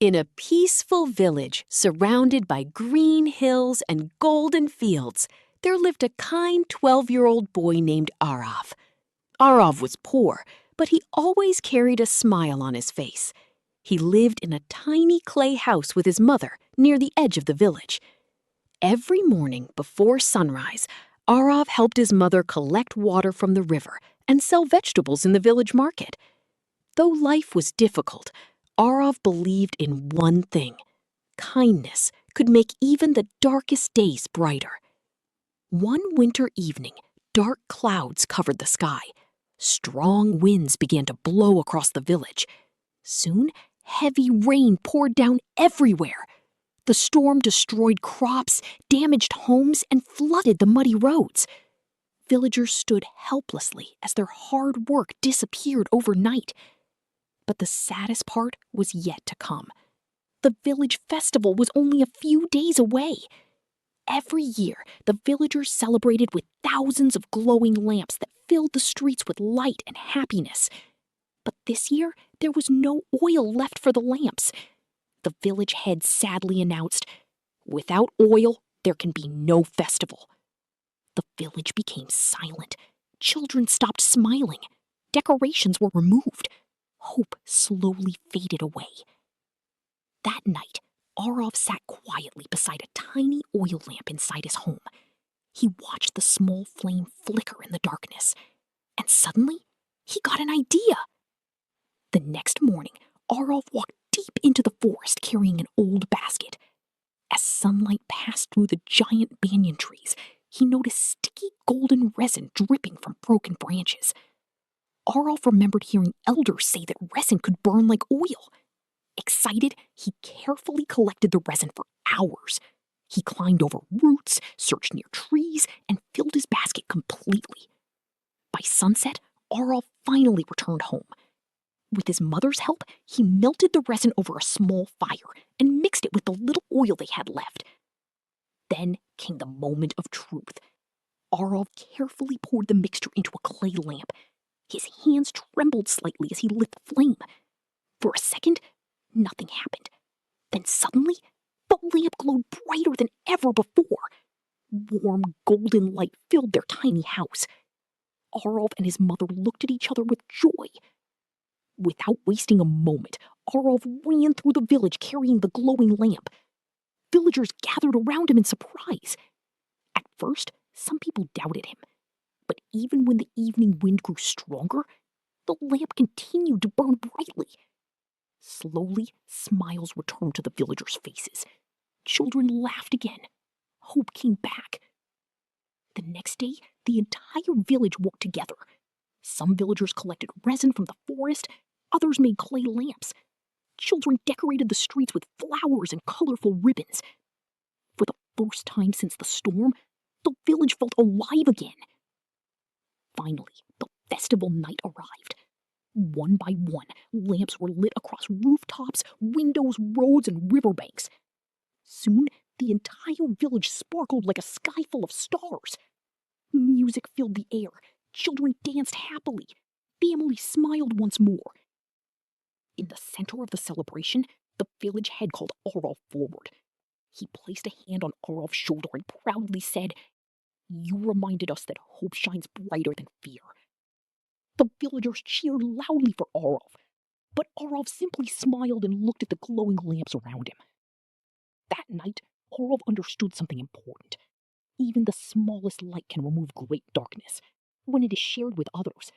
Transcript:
In a peaceful village surrounded by green hills and golden fields, there lived a kind 12-year-old boy named Aarav. Aarav was poor, but he always carried a smile on his face. He lived in a tiny clay house with his mother near the edge of the village. Every morning before sunrise, Aarav helped his mother collect water from the river and sell vegetables in the village market. Though life was difficult, Aarav believed in one thing: kindness could make even the darkest days brighter. One winter evening, dark clouds covered the sky. Strong winds began to blow across the village. Soon, heavy rain poured down everywhere. The storm destroyed crops, damaged homes, and flooded the muddy roads. Villagers stood helplessly as their hard work disappeared overnight. But the saddest part was yet to come. The village festival was only a few days away. Every year, the villagers celebrated with thousands of glowing lamps that filled the streets with light and happiness. But this year, there was no oil left for the lamps. The village head sadly announced, "Without oil, there can be no festival." The village became silent. Children stopped smiling. Decorations were removed. Hope slowly faded away. That night, Aarav sat quietly beside a tiny oil lamp inside his home. He watched the small flame flicker in the darkness, and suddenly, he got an idea. The next morning, Aarav walked deep into the forest carrying an old basket. As sunlight passed through the giant banyan trees, he noticed sticky golden resin dripping from broken branches. Aarav remembered hearing elders say that resin could burn like oil. Excited, he carefully collected the resin for hours. He climbed over roots, searched near trees, and filled his basket completely. By sunset, Aarav finally returned home. With his mother's help, he melted the resin over a small fire and mixed it with the little oil they had left. Then came the moment of truth. Aarav carefully poured the mixture into a clay lamp. His hands trembled slightly as he lit the flame. For a second, nothing happened. Then suddenly, the lamp glowed brighter than ever before. Warm golden light filled their tiny house. Aarav and his mother looked at each other with joy. Without wasting a moment, Aarav ran through the village carrying the glowing lamp. Villagers gathered around him in surprise. At first, some people doubted him. But even when the evening wind grew stronger, the lamp continued to burn brightly. Slowly, smiles returned to the villagers' faces. Children laughed again. Hope came back. The next day, the entire village worked together. Some villagers collected resin from the forest, others made clay lamps. Children decorated the streets with flowers and colorful ribbons. For the first time since the storm, the village felt alive again. Finally, the festival night arrived. One by one, lamps were lit across rooftops, windows, roads, and riverbanks. Soon, the entire village sparkled like a sky full of stars. Music filled the air. Children danced happily. Families smiled once more. In the center of the celebration, the village head called Aarav forward. He placed a hand on Aarav's shoulder and proudly said, "You reminded us that hope shines brighter than fear." The villagers cheered loudly for Aarav, but Aarav simply smiled and looked at the glowing lamps around him. That night, Aarav understood something important. Even the smallest light can remove great darkness when it is shared with others.